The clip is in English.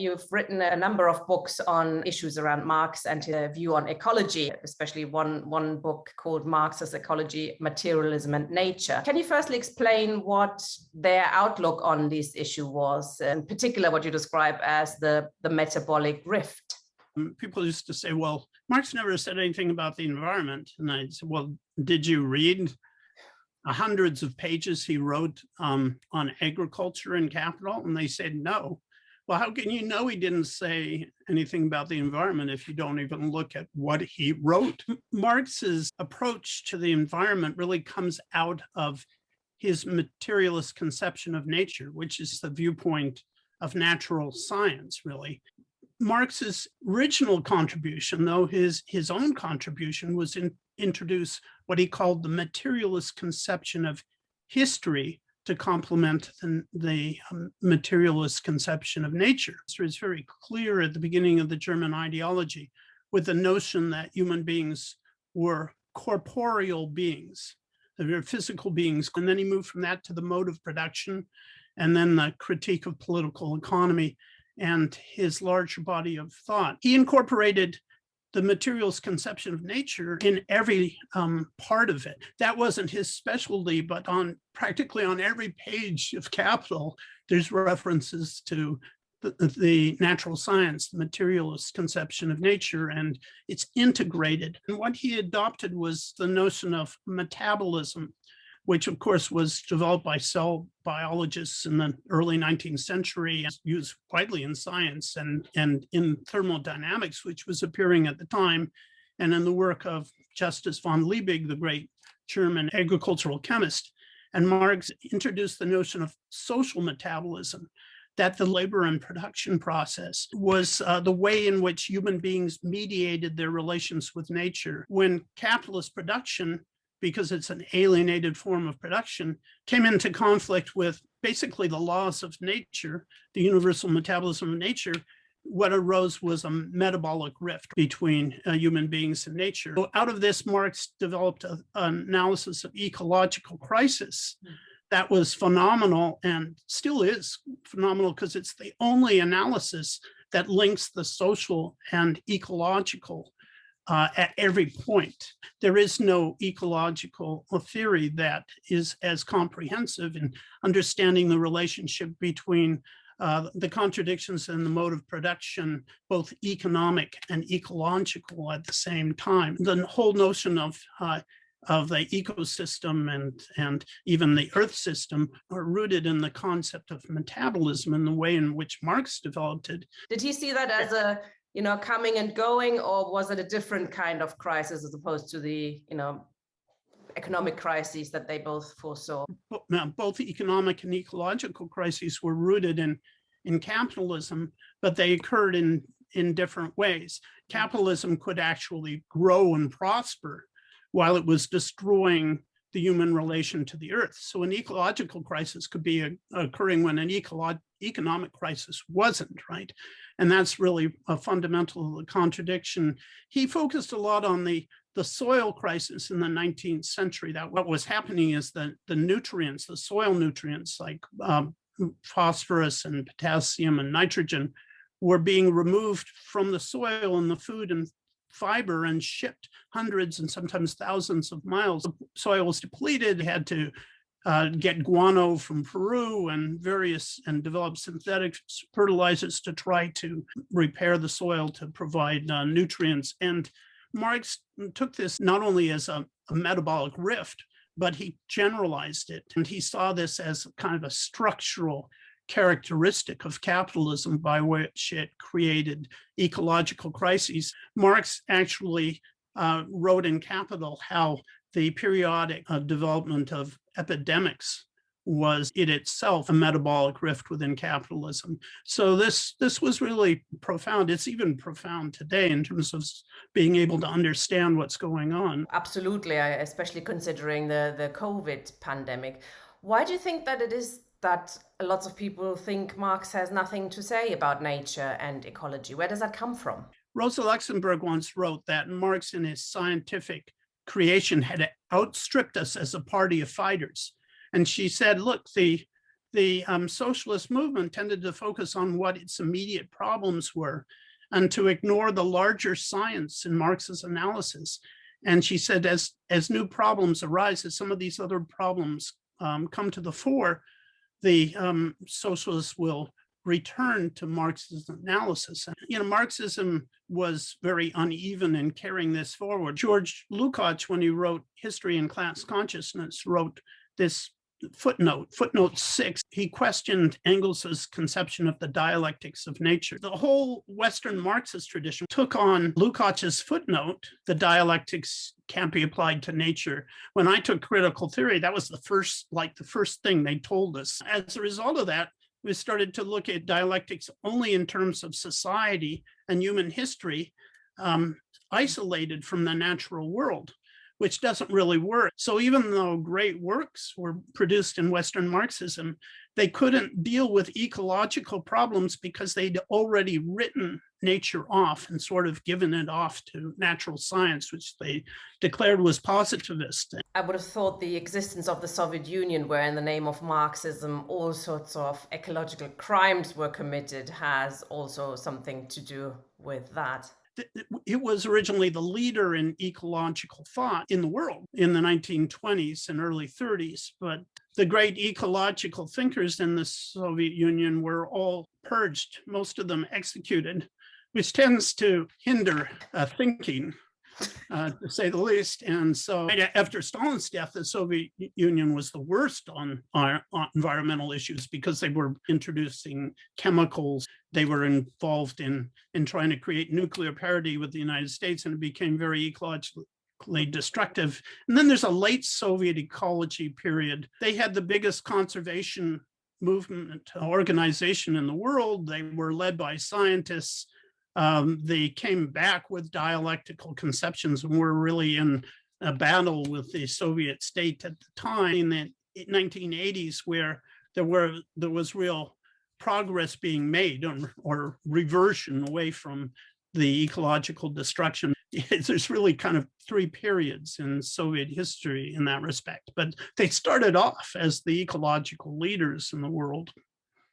you've written a number of books on issues around Marx and his view on ecology, especially one book called Marx's Ecology, Materialism and Nature. Can you firstly explain what their outlook on this issue was, in particular what you describe as the metabolic rift? People used to say, well, Marx never said anything about the environment. And I said, well, did you read hundreds of pages he wrote on agriculture and capital? And they said, no. Well, how can you know he didn't say anything about the environment if you don't even look at what he wrote? Marx's approach to the environment really comes out of his materialist conception of nature, which is the viewpoint of natural science, really. Marx's original contribution, though, his own contribution was introduce what he called the materialist conception of history to complement the materialist conception of nature. So it's very clear at the beginning of the German ideology with the notion that human beings were corporeal beings, they were physical beings. And then he moved from that to the mode of production, and then the critique of political economy and his larger body of thought. He incorporated the materialist conception of nature in every part of it. That wasn't his specialty, but practically on every page of Capital, there's references to the natural science, the materialist conception of nature, and it's integrated. And what he adopted was the notion of metabolism, which of course was developed by cell biologists in the early 19th century, used widely in science and in thermodynamics, which was appearing at the time, and in the work of Justus von Liebig, the great German agricultural chemist. And Marx introduced the notion of social metabolism, that the labor and production process was the way in which human beings mediated their relations with nature. When capitalist production, because it's an alienated form of production, came into conflict with basically the laws of nature, the universal metabolism of nature, what arose was a metabolic rift between human beings and nature. So out of this, Marx developed an analysis of ecological crisis that was phenomenal and still is phenomenal because it's the only analysis that links the social and ecological at every point. There is no ecological theory that is as comprehensive in understanding the relationship between the contradictions in the mode of production, both economic and ecological at the same time. The whole notion of the ecosystem and even the Earth system are rooted in the concept of metabolism and the way in which Marx developed it. Did he see that as a coming and going, or was it a different kind of crisis as opposed to the, economic crises that they both foresaw? Both economic and ecological crises were rooted in capitalism, but they occurred in different ways. Capitalism could actually grow and prosper while it was destroying the human relation to the earth. So an ecological crisis could be occurring when an economic crisis wasn't, right? And that's really a fundamental contradiction. He focused a lot on the soil crisis in the 19th century, that what was happening is that the nutrients, the soil nutrients like phosphorus and potassium and nitrogen were being removed from the soil and the food and fiber and shipped hundreds and sometimes thousands of miles. The soil was depleted, had to get guano from Peru and develop synthetic fertilizers to try to repair the soil to provide nutrients. And Marx took this not only as a metabolic rift, but he generalized it. And he saw this as kind of a structural characteristic of capitalism by which it created ecological crises. Marx actually wrote in Capital how the periodic development of epidemics was in itself a metabolic rift within capitalism. So this was really profound. It's even profound today in terms of being able to understand what's going on. Absolutely, especially considering the COVID pandemic. Why do you think that it is that lots of people think Marx has nothing to say about nature and ecology? Where does that come from? Rosa Luxemburg once wrote that Marx in his scientific creation had outstripped us as a party of fighters. And she said, look, the the socialist movement tended to focus on what its immediate problems were and to ignore the larger science in Marx's analysis. And she said, as new problems arise, as some of these other problems come to the fore, the socialists will return to Marx's analysis. Marxism was very uneven in carrying this forward. George Lukács, when he wrote History and Class Consciousness, wrote this footnote 6. He questioned Engels's conception of the dialectics of nature. The whole Western Marxist tradition took on Lukács's footnote, the dialectics can't be applied to nature. When I took critical theory, that was the first thing they told us. As a result of that, we started to look at dialectics only in terms of society and human history, isolated from the natural world, which doesn't really work. So even though great works were produced in Western Marxism, they couldn't deal with ecological problems because they'd already written nature off and sort of given it off to natural science, which they declared was positivist. I would have thought the existence of the Soviet Union, where in the name of Marxism, all sorts of ecological crimes were committed, has also something to do with that. It was originally the leader in ecological thought in the world in the 1920s and early 30s, but the great ecological thinkers in the Soviet Union were all purged, most of them executed, which tends to hinder thinking, to say the least. And so after Stalin's death, the Soviet Union was the worst on environmental issues because they were introducing chemicals. They were involved in trying to create nuclear parity with the United States, and it became very ecologically destructive. And then there's a late Soviet ecology period. They had the biggest conservation movement organization in the world. They were led by scientists. They came back with dialectical conceptions and were really in a battle with the Soviet state at the time in the 1980s, where there was real progress being made or reversion away from the ecological destruction. There's really kind of three periods in Soviet history in that respect, but they started off as the ecological leaders in the world.